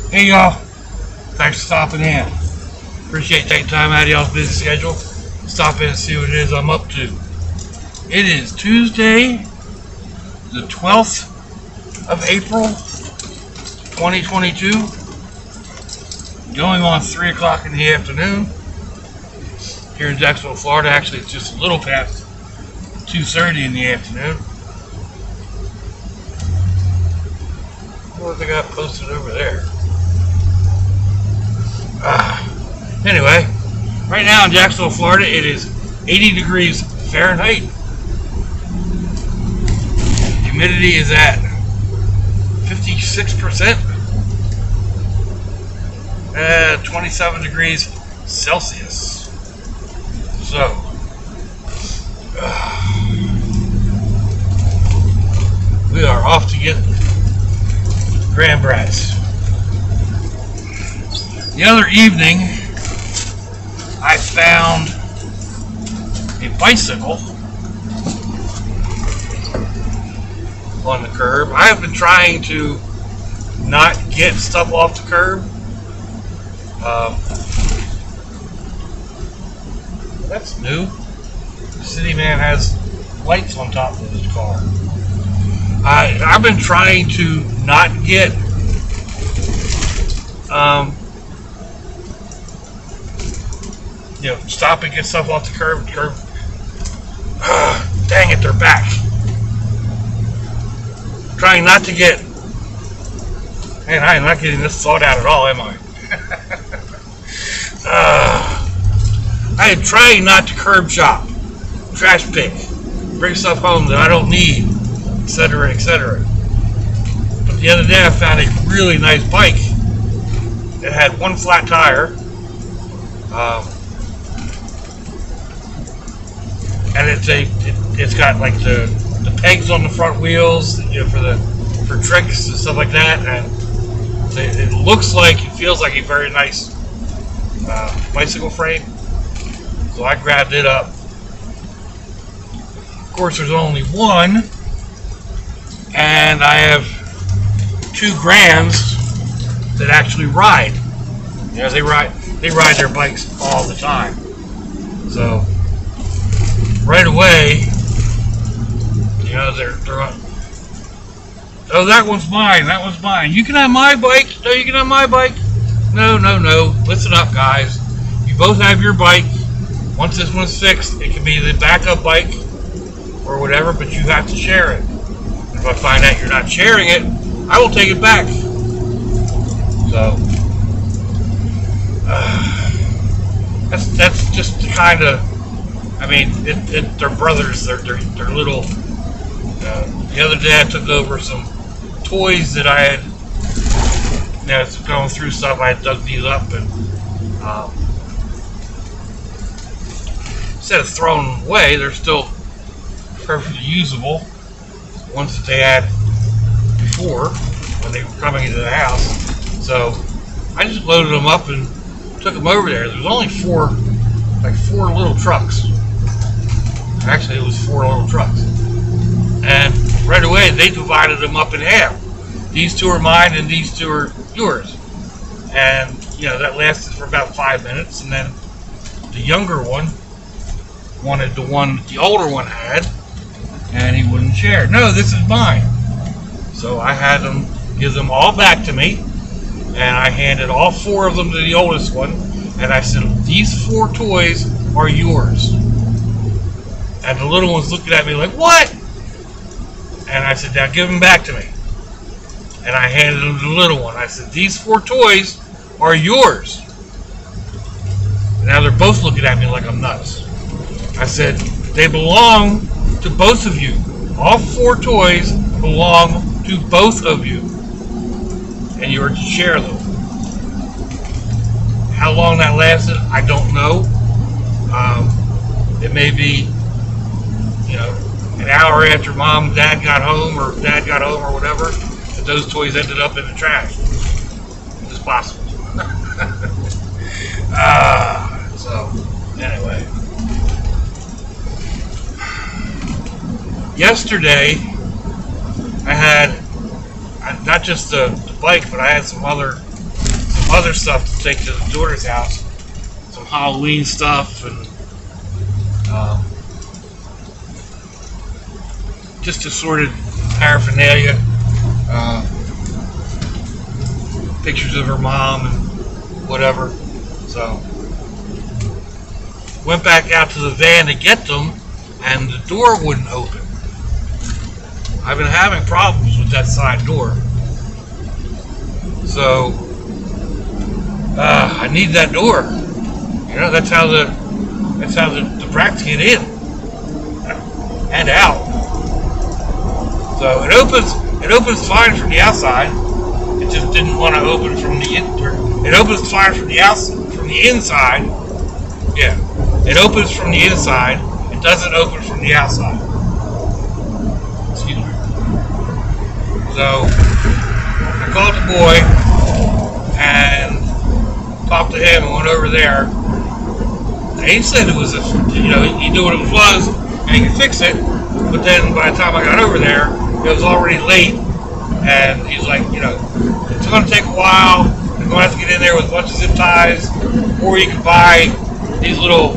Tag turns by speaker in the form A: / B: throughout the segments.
A: Hey y'all, thanks for stopping in. Appreciate taking time out of y'all's busy schedule. Stop in and see what it is I'm up to. It is Tuesday, the 12th of April, 2022. Going on 3 o'clock in the afternoon. Here in Jacksonville, Florida. Actually, it's just a little past 2:30 in the afternoon. What they got posted over there? Anyway, right now in Jacksonville, Florida, it is 80 degrees Fahrenheit. Humidity is at 56%. 27 degrees Celsius. So, we are off to get Grand Brats. The other evening, I found a bicycle on the curb. I have been trying to not get stuff off the curb. That's new. The city man has lights on top of his car. I've been trying to not get stop and get stuff off the curb. Dang it, they're back. Trying not to get. Man, I am not getting this thought out at all, am I? I am trying not to curb shop, trash pick, bring stuff home that I don't need, etc., etc. But the other day I found a really nice bike. It had one flat tire, and it's got like the pegs on the front wheels, for tricks and stuff like that, and it looks like, it feels like a very nice bicycle frame. So I grabbed it up. Of course, there's only one, and I have 2 grands that actually ride. They ride their bikes all the time. So right away, they're on. Oh, that one's mine. That one's mine. You can have my bike. No, you can have my bike. No. Listen up, guys. You both have your bike. Once this one's fixed, it can be the backup bike or whatever, but you have to share it. If I find out you're not sharing it, I will take it back. So that's just the kind of. I mean, they're brothers. They're little. The other day, I took over some toys that I had. Going through stuff, I had dug these up, and instead of throwing them away, they're still perfectly usable. Ones that they had before when they were coming into the house. So I just loaded them up and took them over there. There was only 4 little trucks. Actually, it was 4 little trucks. And right away, they divided them up in half. These 2 are mine, and these 2 are yours. And that lasted for about 5 minutes. And then the younger one wanted the one the older one had, and he wouldn't share. No, this is mine. So I had them give them all back to me, and I handed all 4 of them to the oldest one, and I said, "These 4 toys are yours." And the little one's looking at me like, "What?" And I said, "Now give them back to me." And I handed them to the little one. I said, "These 4 toys are yours." And now they're both looking at me like I'm nuts. I said, "They belong to both of you. All 4 toys belong to both of you. And you are to share them." How long that lasted, I don't know. It may be, an hour after Mom and Dad got home, or whatever, that those toys ended up in the trash. It's possible. So, anyway. Yesterday, I had not just the bike, but I had some other other stuff to take to the daughter's house. Some Halloween stuff and just assorted paraphernalia, pictures of her mom and whatever. So went back out to the van to get them, and the door wouldn't open. I've been having problems with that side door, so I need that door. You know, that's how the brats get in and out. So it opens fine from the outside. It just didn't want to open from the it opens fine from the inside. Yeah, it opens from the inside. It doesn't open from the outside. Excuse me. So I called the boy and talked to him and went over there. And he said it was he knew what it was and he could fix it. But then by the time I got over there, it was already late. And he's like, it's going to take a while. You're going to have to get in there with a bunch of zip ties, or you can buy these little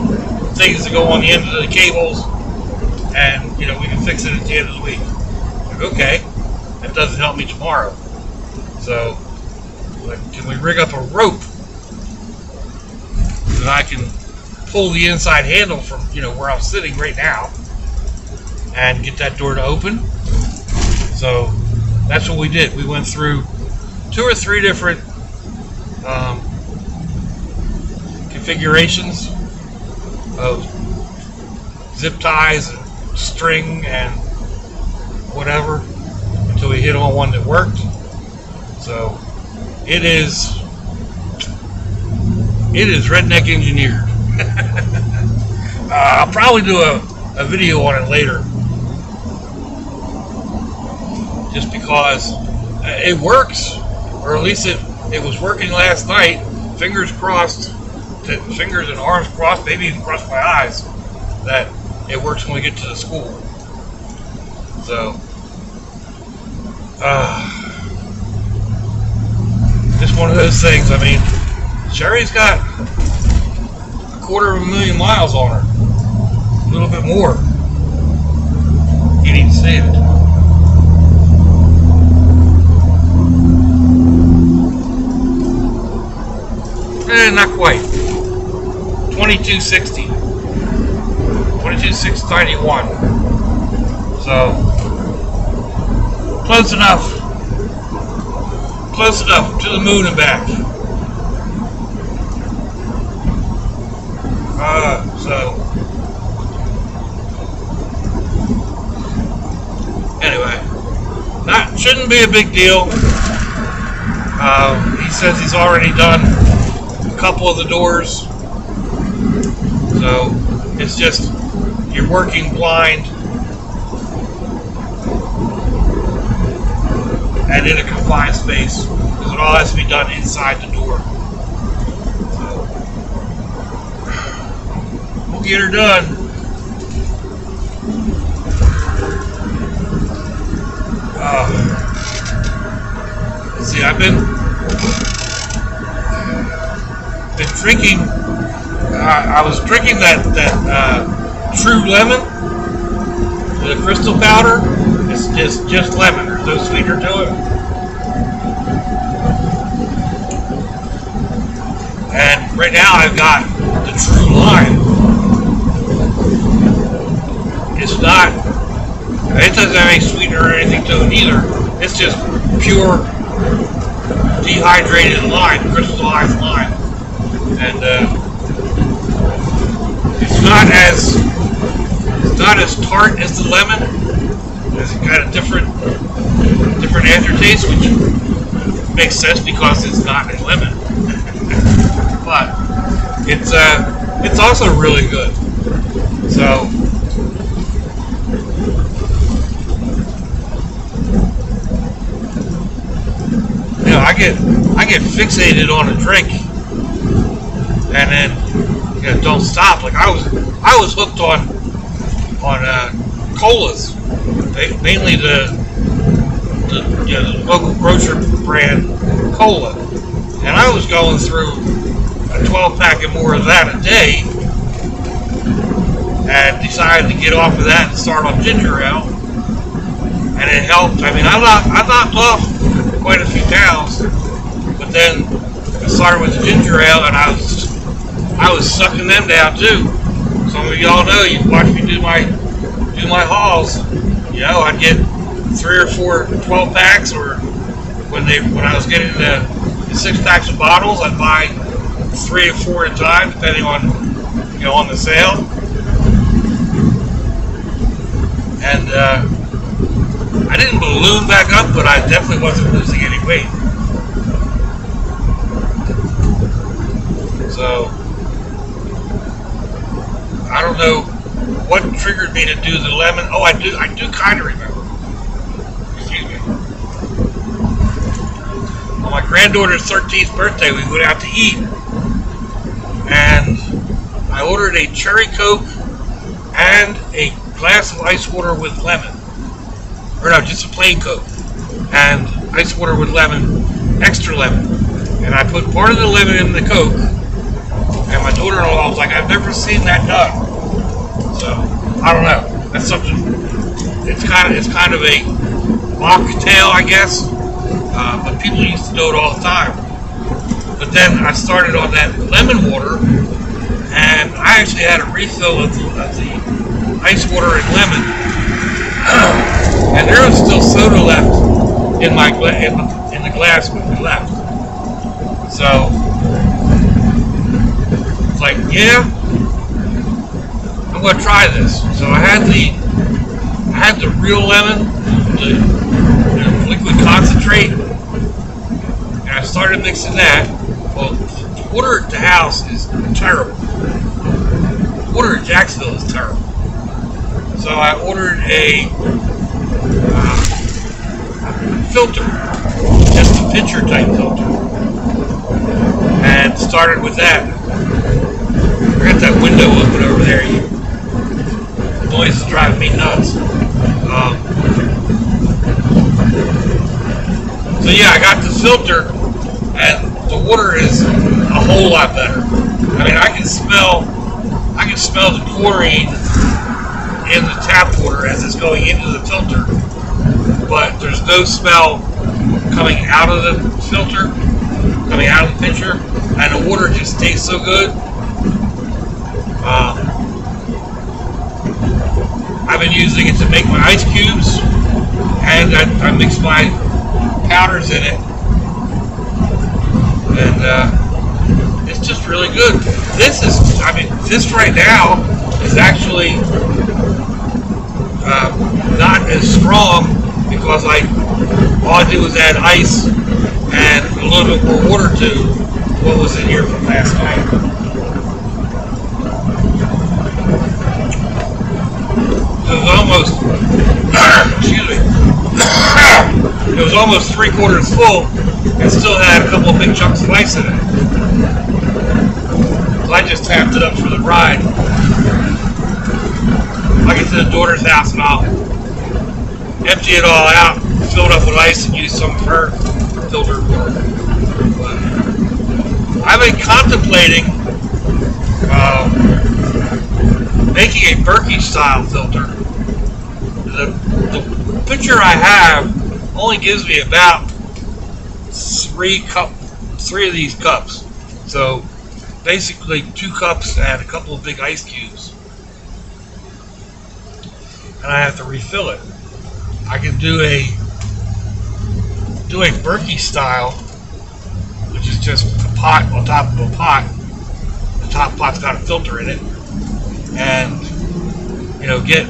A: things that go on the end of the cables, and we can fix it at the end of the week. I'm like, okay, that doesn't help me tomorrow. So, can we rig up a rope so that I can pull the inside handle from where I'm sitting right now and get that door to open? So that's what we did. We went through 2 or 3 different configurations of zip ties and string and whatever until we hit on one that worked. So it is redneck engineered. I'll probably do a video on it later, just because it works, or at least it was working last night. Fingers crossed, fingers and arms crossed, maybe even crossed my eyes, that it works when we get to the school. So just one of those things. I mean, Sherry's got 250,000 miles on her, a little bit more. You need to see it. Not quite. 2260. 22,691. So close enough. Close enough to the moon and back. So anyway, shouldn't be a big deal. He says he's already done a couple of the doors, so it's just you're working blind and in a confined space, because it all has to be done inside the door. So we'll get her done. See, I've been drinking. I was drinking that True Lemon, the crystal powder. It's just lemon. There's no sweetener to it. And right now I've got the True Lime. It's not. It doesn't have any sweetener or anything to it either. It's just pure dehydrated lime, crystallized lime, and it's not as tart as the lemon. It's got a different aftertaste, which makes sense because it's not a lemon. But it's also really good. So I get fixated on a drink and then don't stop. Like I was hooked on colas, mainly the local grocer brand cola. And I was going through a 12-pack and more of that a day, and decided to get off of that and start on ginger ale. And it helped. I mean, I knocked off quite a few pounds, but then I started with the ginger ale, and I was sucking them down too. Some of y'all know, you watch me do my hauls. You know, I'd get 3 or 4 12-packs, or when I was getting the 6-packs of bottles, I'd buy 3 or 4 at a time, depending on, you know, on the sale. And I didn't balloon back up, but I definitely wasn't losing any weight. So I don't know what triggered me to do the lemon. Oh, I do kind of remember. Excuse me. On my granddaughter's 13th birthday, we went out to eat, and I ordered a cherry Coke and a glass of ice water with lemon. Or no, just a plain Coke and ice water with lemon, extra lemon. And I put part of the lemon in the Coke, and my daughter-in-law was like, "I've never seen that done." So I don't know. That's something. It's kind of a mocktail, I guess. But people used to do it all the time. But then I started on that lemon water, and I actually had a refill of the ice water and lemon, and there was still soda left in in the glass when we left. So it's like, yeah, I'm gonna try this. So I had the real lemon, the liquid concentrate, and I started mixing that. Well, the water at the house is terrible. The water at Jacksonville is terrible. So I ordered a filter, just a pitcher type filter, and started with that. I got that window open over there. The noise is driving me nuts. So yeah, I got this filter, and the water is a whole lot better. I mean, I can smell the chlorine in the tap water as it's going into the filter, but there's no smell coming out of the filter, coming out of the pitcher, and the water just tastes so good. I've been using it to make my ice cubes, and I mix my powders in it, and it's just really good. This right now is actually not as strong, because all I did was add ice and a little bit more water to what was in here from last night. It was almost, excuse me, it was almost 3/4 full, and still had a couple of big chunks of ice in it. So I just tapped it up for the ride. I'll get to the daughter's house and I'll empty it all out, fill it up with ice, and use some of her filter water. But I've been contemplating making a Berkey style filter. The pitcher I have only gives me about 3 of these cups. So basically 2 cups and a couple of big ice cubes. And I have to refill it. I can do a Berkey style, which is just a pot on top of a pot. The top pot's got a filter in it, and get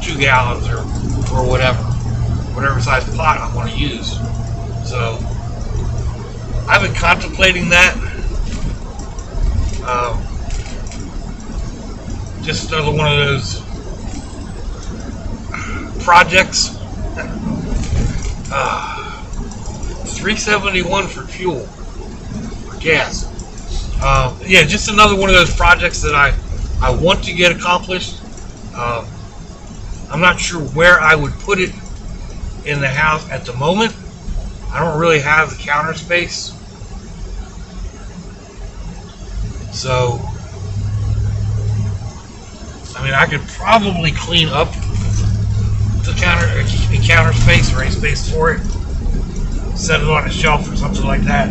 A: 2 gallons or whatever size pot I want to use. So I've been contemplating that. Just another one of those projects. $3.71 for fuel, for gas. Yeah, just another one of those projects that I want to get accomplished. I'm not sure where I would put it in the house at the moment, I don't really have the counter space. So, I mean, I could probably clean up the counter space or any space for it, set it on a shelf or something like that.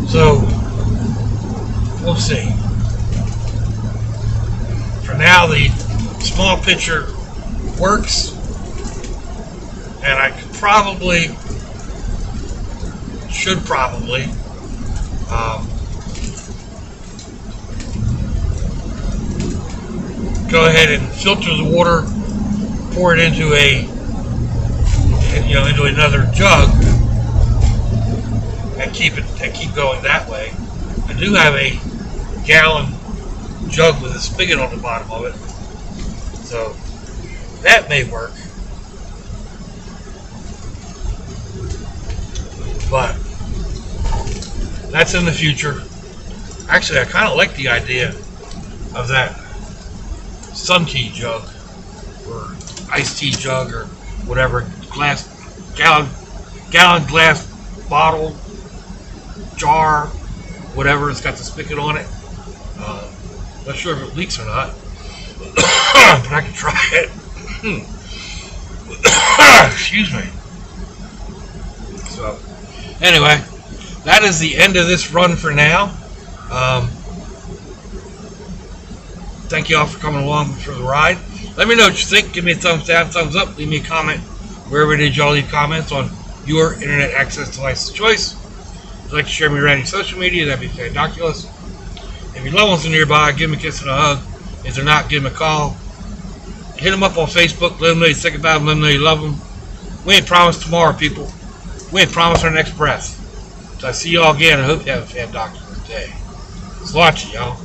A: So, we'll see. For now, the small pitcher works, and I could probably, should probably, go ahead and filter the water, pour it into into another jug, and keep going that way. I do have a gallon jug with a spigot on the bottom of it, so that may work. But that's in the future. Actually, I kind of like the idea of that sun tea jug or iced tea jug or whatever, gallon glass bottle, jar, whatever. It's got the spigot on it. Not sure if it leaks or not, but I can try it. Excuse me. So, anyway, that is the end of this run for now. Thank you all for coming along for the ride. Let me know what you think. Give me a thumbs down, thumbs up. Leave me a comment wherever it is y'all leave comments on your internet access device of choice. If you'd like to share me around your social media, that'd be fantabulous. If your loved ones are nearby, give them a kiss and a hug. If they're not, give them a call. Hit them up on Facebook. Let them know you think about them. Let them know you love them. We ain't promised tomorrow, people. We ain't promised our next breath. So I see y'all again. I hope you have a fantabulous day. It's watching, y'all.